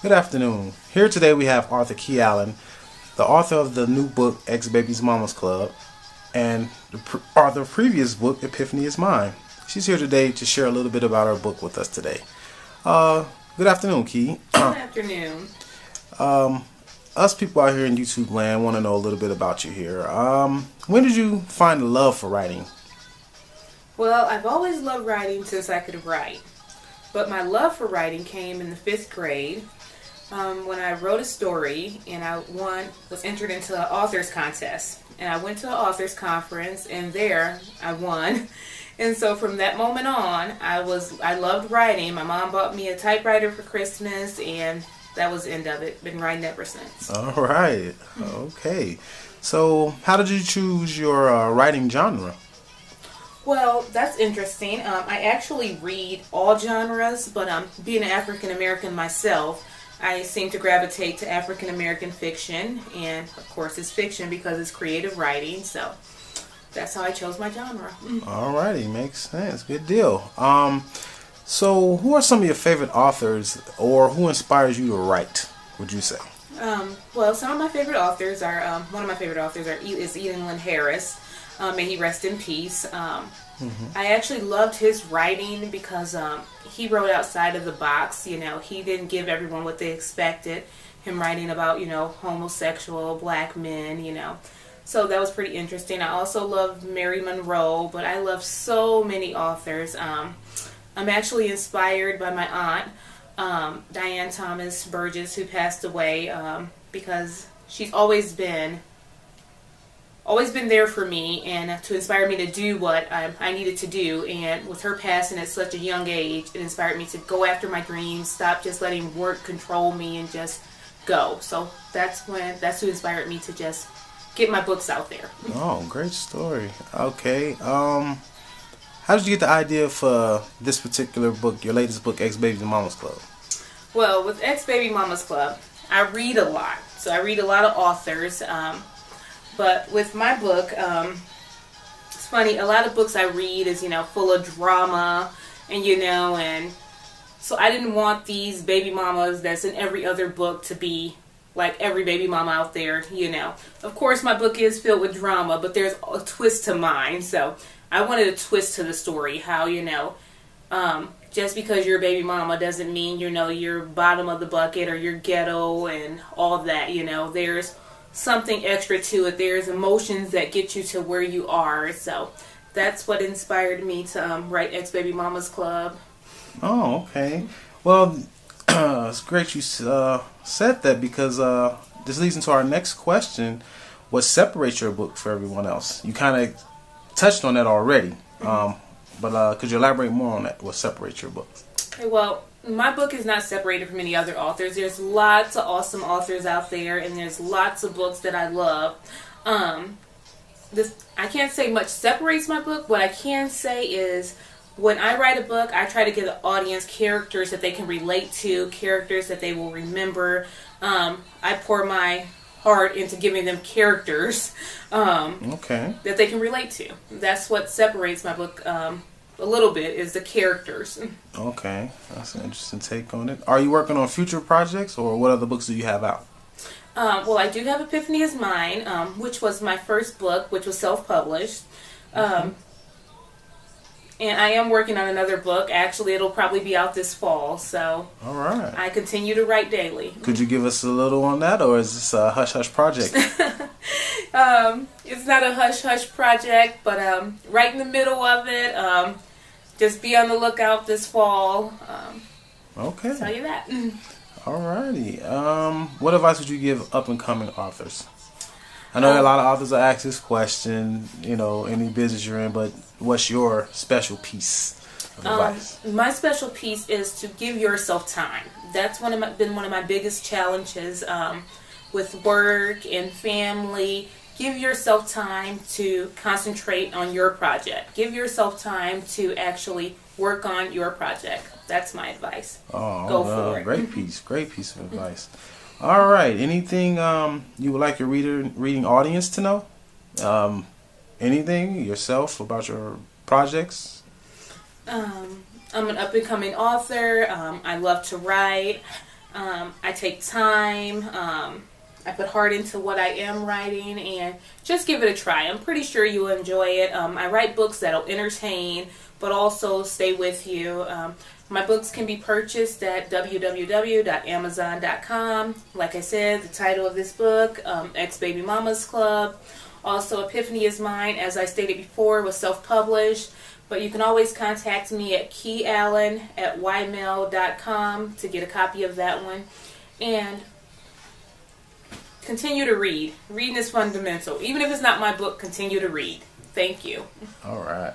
Good afternoon. Here today we have Arthur Key Allen, the author of the new book Ex Baby's Mama's Club, and the author of the previous book Epiphany is Mine. She's here today to share a little bit about her book with us today. Good afternoon, Key. Good afternoon. Us people out here in YouTube land want to know a little bit about you here. When did you find the love for writing? Well, I've always loved writing since I could write. But my love for writing came in the 5th grade when I wrote a story and I was entered into an author's contest. And I went to an author's conference and there I won. And so from that moment on, I loved writing. My mom bought me a typewriter for Christmas and that was the end of it. Been writing ever since. All right. Okay. So how did you choose your writing genre? Well, that's interesting. I actually read all genres, but being an African American myself, I seem to gravitate to African American fiction, and of course it's fiction because it's creative writing, so that's how I chose my genre. Alrighty, makes sense. Good deal. So who are some of your favorite authors, or who inspires you to write, would you say? Well, some of my favorite authors are, one of my favorite authors is Eden Lynn Harris. May he rest in peace. I actually loved his writing because he wrote outside of the box. You know, he didn't give everyone what they expected. Him writing about, homosexual black men, So that was pretty interesting. I also loved Mary Monroe, but I love so many authors. I'm actually inspired by my aunt, Diane Thomas Burgess, who passed away, because she's always been there for me and to inspire me to do what I needed to do. And with her passing at such a young age, it inspired me to go after my dreams, stop just letting work control me and just go. So that's who inspired me to just get my books out there. Oh, great story. Okay. How did you get the idea for this particular book, your latest book, Ex Baby's Mama's Club? Well, with Ex Baby Mama's Club, I read a lot. So I read a lot of authors. But with my book, it's funny, a lot of books I read is, full of drama and so I didn't want these baby mamas that's in every other book to be like every baby mama out there, Of course, my book is filled with drama, but there's a twist to mine. So I wanted a twist to the story, how, just because you're a baby mama doesn't mean, you're bottom of the bucket or you're ghetto and all that, There's something extra to it. There's emotions that get you to where you are. So that's what inspired me to write Ex Baby Mama's Club. Oh, okay. Well, it's great you said that because this leads into our next question. What separates your book from everyone else? You kind of touched on that already. But could you elaborate more on that? What separates your books? Okay, well, my book is not separated from any other authors. There's lots of awesome authors out there, and there's lots of books that I love. I can't say much separates my book. What I can say is when I write a book, I try to give the audience characters that they can relate to, characters that they will remember. I pour my heart into giving them characters that they can relate to. That's what separates my book a little bit, is the characters. Okay, that's an interesting take on it. Are you working on future projects, or what other books do you have out? Well, I do have Epiphany is Mine, which was my first book, which was self-published. And I am working on another book. Actually, it'll probably be out this fall. So all right, I continue to write daily. Could you give us a little on that, or is this a hush-hush project? It's not a hush-hush project, but right in the middle of it. Just be on the lookout this fall. Okay. I'll tell you that. Alrighty. What advice would you give up-and-coming authors? I know a lot of authors will ask this question, any business you're in, but what's your special piece of advice? My special piece is to give yourself time. That's been one of my biggest challenges with work and family. Give yourself time to concentrate on your project. Give yourself time to actually work on your project. That's my advice. Go for it. Great piece of advice. All right. Anything you would like your reading audience to know? Anything yourself about your projects? I'm an up-and-coming author. I love to write. I take time. I put heart into what I am writing, and just give it a try. I'm pretty sure you'll enjoy it. I write books that'll entertain, but also stay with you. My books can be purchased at www.amazon.com. Like I said, the title of this book, Ex-Baby Mama's Club. Also, Epiphany is Mine, as I stated before, was self-published. But you can always contact me at keyallen@ymail.com to get a copy of that one. And continue to read. Reading is fundamental. Even if it's not my book, continue to read. Thank you. All right.